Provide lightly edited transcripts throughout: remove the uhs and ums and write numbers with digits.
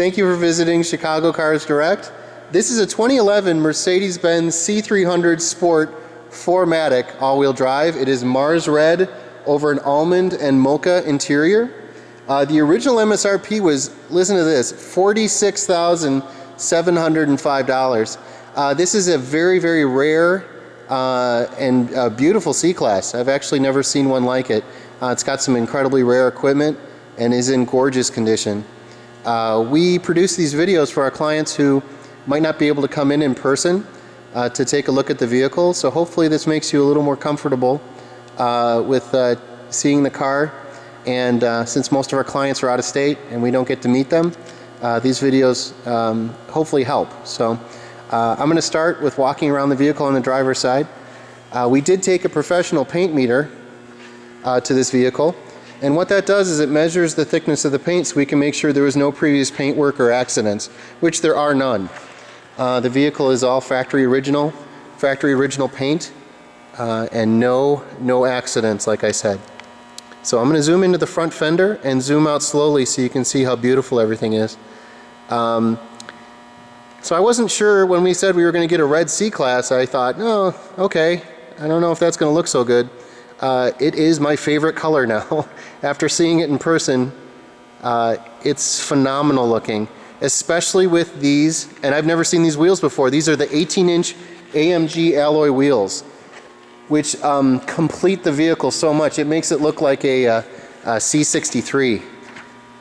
Thank you for visiting Chicago Cars Direct. This is a 2011 Mercedes-Benz C300 Sport 4Matic all-wheel drive. It is Mars Red over an almond and mocha interior. The original MSRP was, listen to this, $46,705. This is a very, very rare and beautiful C-Class. I've actually never seen one like it. It's got some incredibly rare equipment and is in gorgeous condition. We produce these videos for our clients who might not be able to come in person to take a look at the vehicle. So hopefully this makes you a little more comfortable with seeing the car. And since most of our clients are out of state and we don't get to meet them, these videos hopefully help. So I'm going to start with walking around the vehicle on the driver's side. We did take a professional paint meter to this vehicle, and what that does is it measures the thickness of the paint so we can make sure there was no previous paint work or accidents, which there are none. The vehicle is all factory original paint, and no accidents, like I said. So I'm going to zoom into the front fender and zoom out slowly so you can see how beautiful everything is. So I wasn't sure when we said we were going to get a red C-Class. I thought, oh, okay, I don't know if that's going to look so good. It is my favorite color now. After seeing it in person, it's phenomenal looking, especially with these, and I've never seen these wheels before. These are the 18-inch AMG alloy wheels, which complete the vehicle so much. It makes it look like a C63,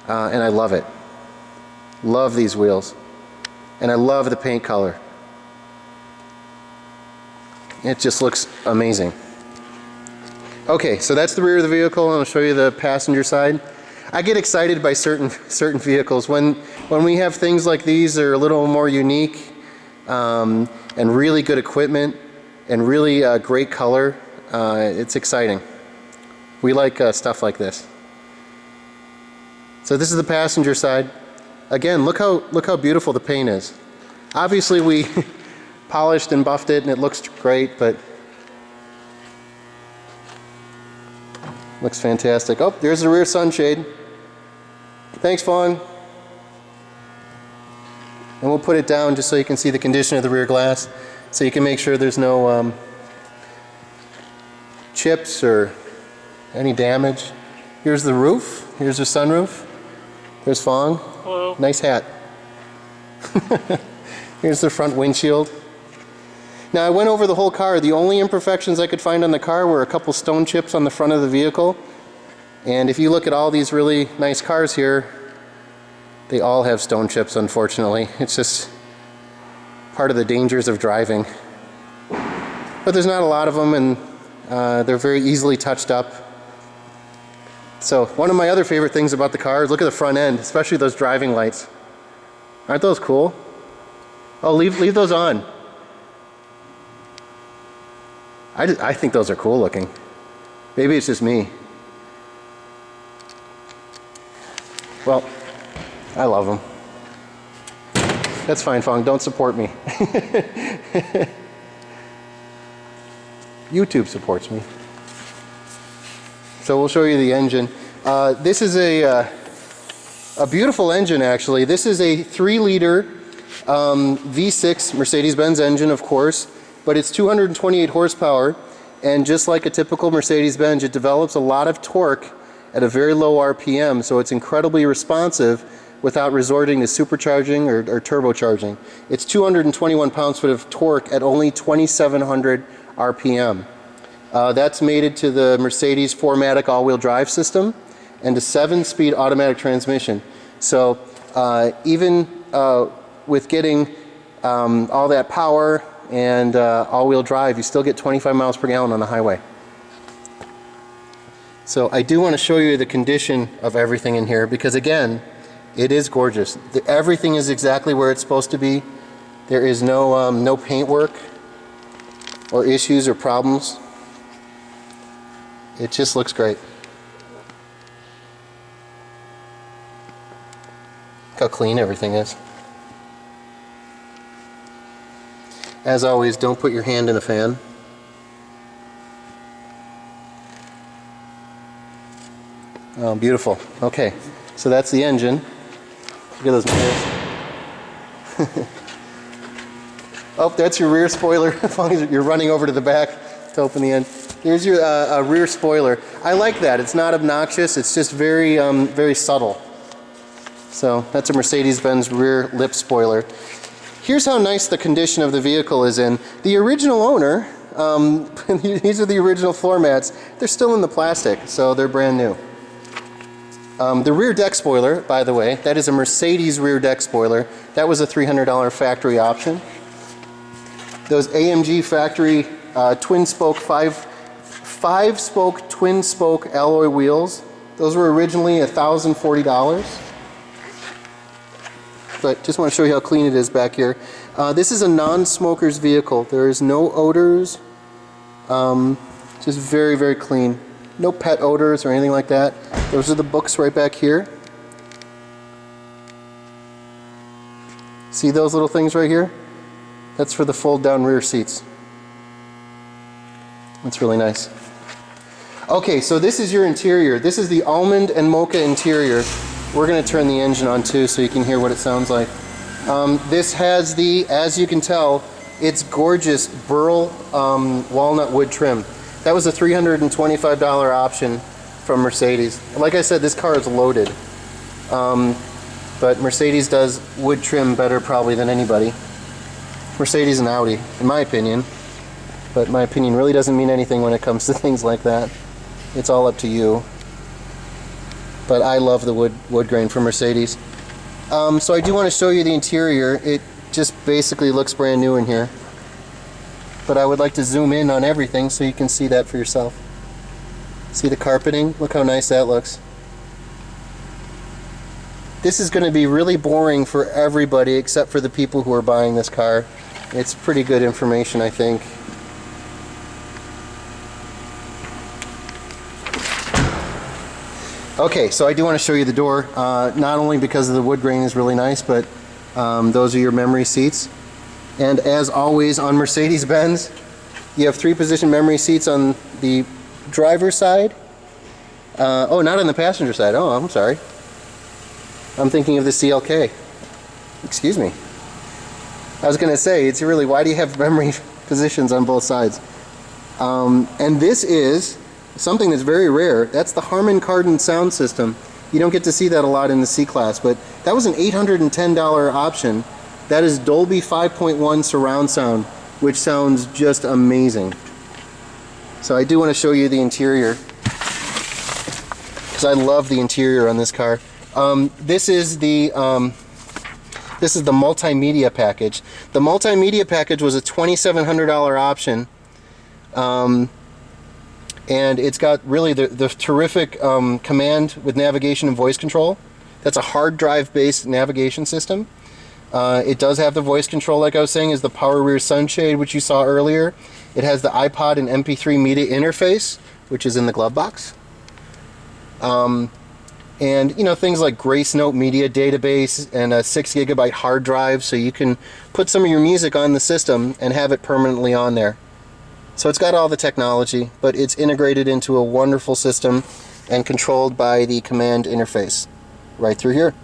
and I love it. Love these wheels, and I love the paint color. It just looks amazing. Okay, so that's the rear of the vehicle, and I'll show you the passenger side. I get excited by certain vehicles. When we have things like these that are a little more unique and really good equipment and really great color, it's exciting. We like stuff like this. So this is the passenger side. Again, look how beautiful the paint is. Obviously we polished and buffed it and it looks great, but looks fantastic. Oh, there's the rear sunshade. Thanks, Fawn. And we'll put it down just so you can see the condition of the rear glass, so you can make sure there's no chips or any damage. Here's the roof. Here's the sunroof. There's Fong. Hello. Nice hat. Here's the front windshield. Now I went over the whole car. The only imperfections I could find on the car were a couple stone chips on the front of the vehicle. And if you look at all these really nice cars here, they all have stone chips, unfortunately. It's just part of the dangers of driving. But there's not a lot of them, and they're very easily touched up. So one of my other favorite things about the car is look at the front end, especially those driving lights. Aren't those cool? Oh, leave those on. I think those are cool looking. Maybe it's just me. Well, I love them. That's fine, Fong. Don't support me. YouTube supports me. So we'll show you the engine. This is a beautiful engine, actually. This is a 3-liter V6 Mercedes-Benz engine, of course, but it's 228 horsepower, and just like a typical Mercedes-Benz, it develops a lot of torque at a very low RPM, so it's incredibly responsive without resorting to supercharging or turbocharging. It's 221 pounds-foot of torque at only 2,700 RPM. That's mated to the Mercedes 4Matic all-wheel drive system and a 7-speed automatic transmission. So even with getting all that power and all-wheel drive, you still get 25 miles per gallon on the highway. So I do want to show you the condition of everything in here, because again, it is gorgeous. Everything is exactly where it's supposed to be. There is no paint work or issues or problems. It just looks great. Look how clean everything is. As always, don't put your hand in a fan. Oh, beautiful. Okay, so that's the engine. Look at those mirrors. Oh, that's your rear spoiler. As long as you're running over to the back to open the end. Here's your rear spoiler. I like that. It's not obnoxious. It's just very, very subtle. So that's a Mercedes-Benz rear lip spoiler. Here's how nice the condition of the vehicle is in. The original owner, these are the original floor mats. They're still in the plastic, so they're brand new. The rear deck spoiler, by the way, that is a Mercedes rear deck spoiler. That was a $300 factory option. Those AMG factory twin spoke five spoke twin spoke alloy wheels. Those were originally $1,040. But just want to show you how clean it is back here. This is a non-smoker's vehicle. There is no odors. Just very, very clean. No pet odors or anything like that. Those are the books right back here. See those little things right here? That's for the fold-down rear seats. That's really nice. Okay, so this is your interior. This is the Almond and Mocha interior. We're going to turn the engine on too so you can hear what it sounds like. This has the, as you can tell, it's gorgeous BURL walnut wood trim. That was a $325 option from Mercedes. Like I said, this car is loaded. But Mercedes does wood trim better probably than anybody. Mercedes and Audi, in my opinion. But my opinion really doesn't mean anything when it comes to things like that. It's all up to you. But I love the wood grain from Mercedes. So I do want to show you the interior. It just basically looks brand new in here. But I would like to zoom in on everything so you can see that for yourself. See the carpeting? Look how nice that looks. This is going to be really boring for everybody except for the people who are buying this car. It's pretty good information, I think. Okay, so I do want to show you the door, not only because of the wood grain is really nice, but those are your memory seats. And as always on Mercedes-Benz, you have 3-position memory seats on the driver's side. Oh, not on the passenger side. Oh, I'm sorry. I'm thinking of the CLK. Excuse me. I was going to say, it's really, why do you have memory positions on both sides? And this is something that's very rare. That's the HARMAN KARDON sound system. You don't get to see that a lot in the C-Class, but that was an $810 option. That is Dolby 5.1 surround sound, which sounds just amazing. So I do want to show you the interior, because I love the interior on this car. This is the multimedia package. The multimedia package was a $2,700 option. And it's got really the terrific command with navigation and voice control. That's a hard drive based navigation system. It does have the voice control, like I was saying, is the power rear sunshade, which you saw earlier. It has the iPod and MP3 media interface, which is in the glove box. And you know, things like Grace Note media database and a 6 GB hard drive, so you can put some of your music on the system and have it permanently on there. So it's got all the technology, but it's integrated into a wonderful system and controlled by the command interface right through here.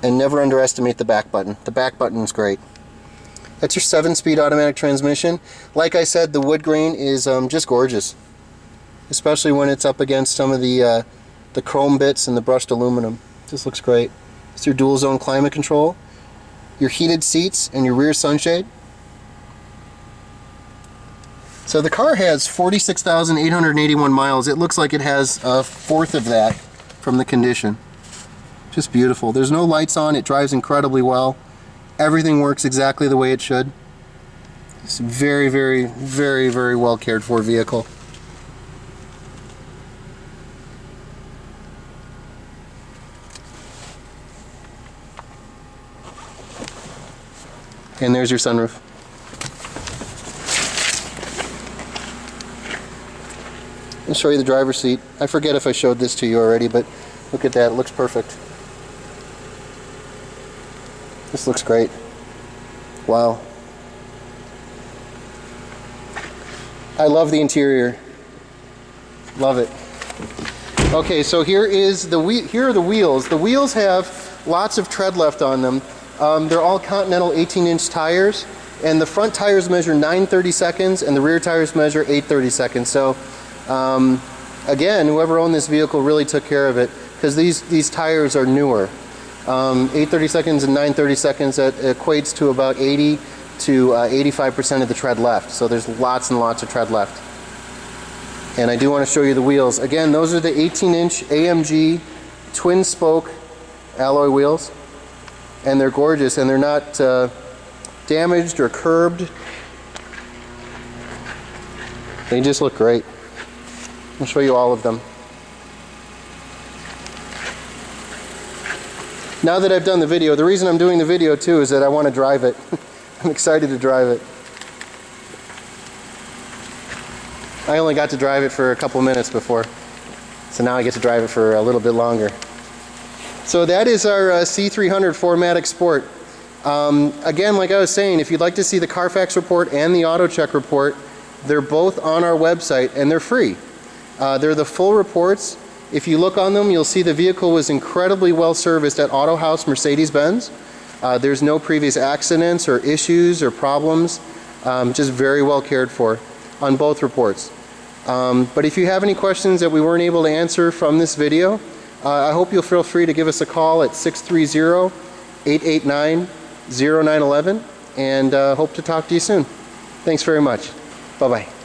And never underestimate the back button. The back button is great. That's your 7-speed automatic transmission. Like I said, the wood grain is just gorgeous, especially when it's up against some of the chrome bits and the brushed aluminum. This looks great. It's your dual zone climate control, your heated seats, and your rear sunshade. So the car has 46,881 miles. It looks like it has a fourth of that from the condition. Just beautiful. There's no lights on. It drives incredibly well. Everything works exactly the way it should. It's a very, very, very, very well cared for vehicle. And there's your sunroof. I'll show you the driver's seat. I forget if I showed this to you already, but look at that. It looks perfect. This looks great. Wow. I love the interior. Love it. Okay, so here are the wheels. The wheels have lots of tread left on them. They're all Continental 18-inch tires, and the front tires measure 9/32 and the rear tires measure 8/32. So again, whoever owned this vehicle really took care of it, because these tires are newer. 8/32 and 9/32, that equates to about 80 to 85% of the tread left. So there's lots and lots of tread left. And I do want to show you the wheels. Again, those are the 18-inch AMG twin spoke alloy wheels, and they're gorgeous, and they're not damaged or curbed. They just look great. I'll show you all of them. Now that I've done the video, the reason I'm doing the video too is that I want to drive it. I'm excited to drive it. I only got to drive it for a couple minutes before, so now I get to drive it for a little bit longer. So that is our C300 4Matic Sport. Again, like I was saying, if you'd like to see the CarFax report and the AutoCheck report, they're both on our website and they're free. They're the full reports. If you look on them, you'll see the vehicle was incredibly well serviced at Autohaus Mercedes-Benz. There's no previous accidents or issues or problems. Just very well cared for on both reports. But if you have any questions that we weren't able to answer from this video, I hope you'll feel free to give us a call at 630-889-0911, and hope to talk to you soon. Thanks very much. Bye-bye.